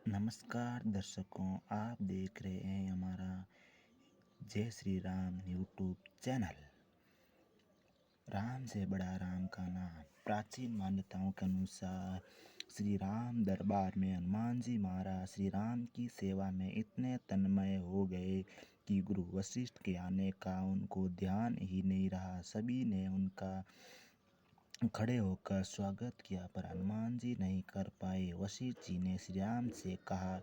नमस्कार दर्शकों, आप देख रहे हैं हमारा जय श्री राम यूट्यूब चैनल। राम से बड़ा राम का नाम। प्राचीन मान्यताओं के अनुसार श्री राम दरबार में हनुमान जी महाराज श्री राम की सेवा में इतने तन्मय हो गए कि गुरु वशिष्ठ के आने का उनको ध्यान ही नहीं रहा। सभी ने उनका खड़े होकर स्वागत किया, पर हनुमान जी नहीं कर पाए। वशिष्ठ जी ने श्री राम से कहा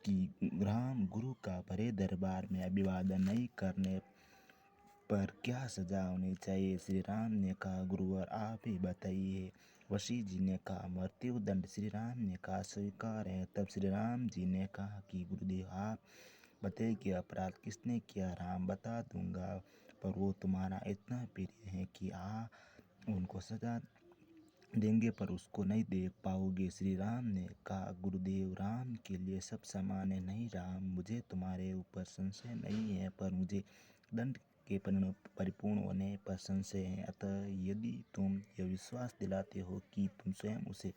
कि राम, गुरु का बड़े दरबार में अभिवादन नहीं करने पर क्या सजा होनी चाहिए? श्री राम ने कहा, गुरुवर आप ही बताइए। वशिष्ठ जी ने कहा, मृत्यु दंड। श्री राम ने कहा, स्वीकार है। तब श्री राम जी ने कहा कि गुरुदेव आप बताइए कि अपराध किसने किया? राम बता दूंगा, पर वो तुम्हारा इतना प्रिय है कि उनको सजा देंगे पर उसको नहीं देख पाओगे। श्री राम ने कहा, गुरुदेव राम के लिए सब समान है। नहीं राम, मुझे तुम्हारे ऊपर संशय नहीं है, पर मुझे दंड के परिपूर्ण होने पर संशय है। अतः यदि तुम यह विश्वास दिलाते हो कि तुम स्वयं उसे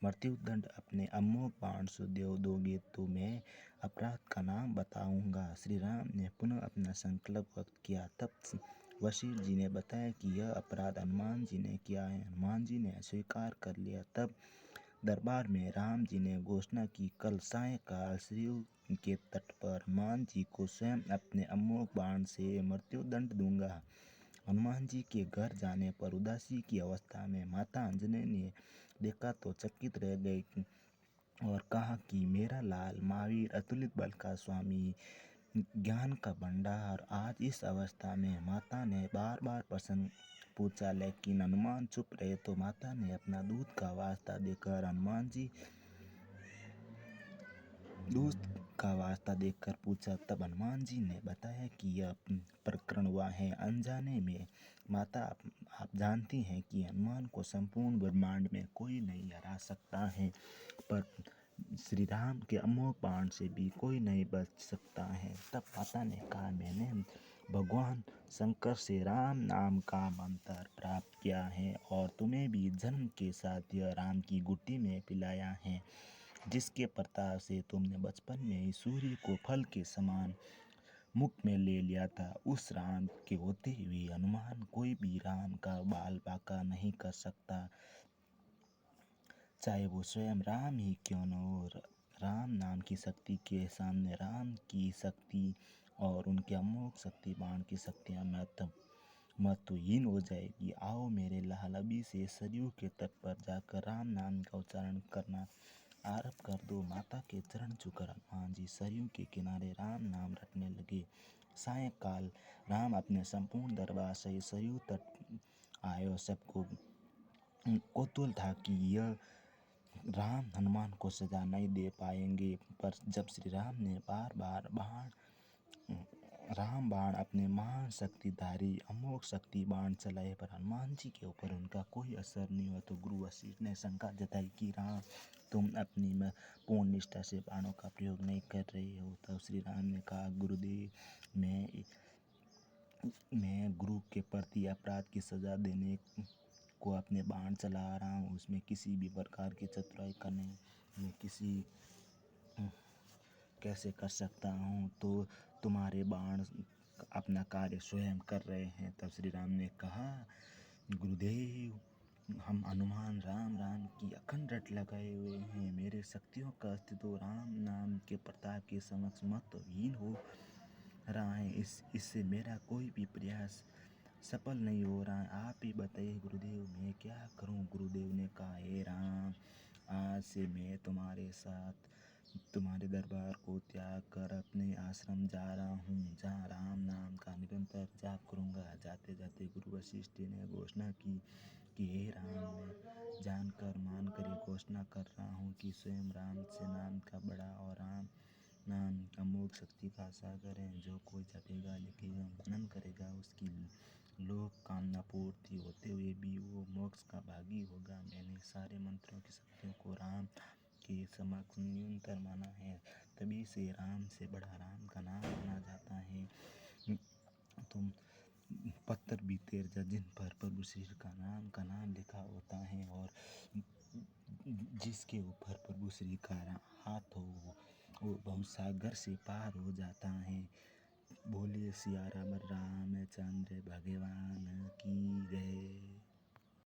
मृत्युदंड अपने अमोघ बाण से दोगे तो मैं अपराध का नाम बताऊंगा। श्री राम ने पुनः अपना संकल्प व्यक्त किया। तब वशिष्ठ जी ने बताया कि यह अपराध हनुमान जी ने किया है। हनुमान जी ने स्वीकार कर लिया। तब दरबार में राम जी ने घोषणा की, कल सायंकाल सरयू के तट पर हनुमान जी को स्वयं अपने अमोघ बाण से मृत्युदंड दूंगा। हनुमान जी के घर जाने पर उदासी की अवस्था में माता अंजनी ने देखा तो चकित रह गई और कहा कि मेरा लाल महावीर अतुलित बल का स्वामी, ज्ञान का भंडार आज इस अवस्था में। माता ने बार बार प्रश्न पूछा, लेकिन हनुमान चुप रहे। तो माता ने अपना दूध का वास्ता देकर पूछा। तब हनुमान जी ने बताया कि यह प्रकरण हुआ है अनजाने में। माता, आप जानती हैं कि हनुमान को संपूर्ण ब्रह्मांड में कोई नहीं हरा सकता है, पर श्री राम के अमोघ बाण से भी कोई नहीं बच सकता है। तब माता ने कहा, मैंने भगवान शंकर से राम नाम का मंत्र प्राप्त किया है और तुम्हें भी जन्म के साथ यह राम की गुट्टी में पिलाया है, जिसके प्रताप से तुमने बचपन में ही सूर्य को फल के समान मुख में ले लिया था। उस राम के होते हुए हनुमान कोई भी राम का बाल बांका नहीं कर सकता, चाहे वो स्वयं राम ही क्यों न हो। राम नाम की शक्ति के सामने राम की शक्ति और उनके अमोघ शक्ति बाण की शक्तियाँ महत्वहीन हो जाएगी। आओ मेरे लाल, अभी से सरयू के तट पर जाकर राम नाम का उच्चारण करना आरंभ कर दो। माता के चरण छूकर हनुमान जी सरयू के किनारे राम नाम रटने लगे। सायंकाल राम अपने संपूर्ण दरबार सहित सरयू तट आए और सबको कौतूहल था कि यह राम हनुमान को सजा नहीं दे पाएंगे। पर जब श्री राम ने राम बाण अपने महान शक्तिधारी अमोघ शक्ति बाण चलाए, पर हनुमान जी के ऊपर उनका कोई असर नहीं हुआ। तो गुरु वशिष्ठ ने शंका जताई कि राम, तुम अपनी पूर्ण निष्ठा से बाणों का प्रयोग नहीं कर रहे हो। तब श्री राम ने कहा, गुरुदेव, मैं गुरु के प्रति अपराध की सजा देने को अपने बाण चला रहा हूँ, उसमें किसी भी प्रकार की चतुराई करने में कैसे कर सकता हूँ? तो तुम्हारे बाण अपना कार्य स्वयं कर रहे हैं। तब श्री राम ने कहा, गुरुदेव, हम हनुमान राम राम की अखंड रट लगाए हुए हैं। मेरे शक्तियों का अस्तित्व राम नाम के प्रताप के समक्ष महत्वहीन हो रहा है। इससे मेरा कोई भी प्रयास सफल नहीं हो रहा है। आप ही बताइए गुरुदेव, मैं क्या करूं? गुरुदेव ने कहा, हे राम, आज से मैं तुम्हारे साथ तुम्हारे दरबार को त्याग कर अपने आश्रम जा रहा हूँ, जहाँ राम नाम का निरंतर जाप करूँगा। जाते जाते गुरु वशिष्ठ ने घोषणा की कि हे राम, मैं जानकर मानकर ये घोषणा कर रहा हूँ कि स्वयं राम से नाम का बड़ा और राम नाम अमोघ शक्ति का सागर है। जो कोई जपेगा, लिखेगा, मनन करेगा, उसकी लोक कामना पूर्ति होते हुए भी वो मोक्ष का भागी होगा। मैंने सारे मंत्रों की शक्तियों को राम के समक्ष न्यूनतम माना है, तभी से राम से बड़ा राम का नाम माना जाता है। तुम पत्थर भी तैर जा जिन पर प्रभु श्री का नाम लिखा होता है, और जिसके ऊपर प्रभु श्री का हाथ हो वो भवसागर से पार हो जाता है। बोले सिया राम रामचंद्र भगवान की जय।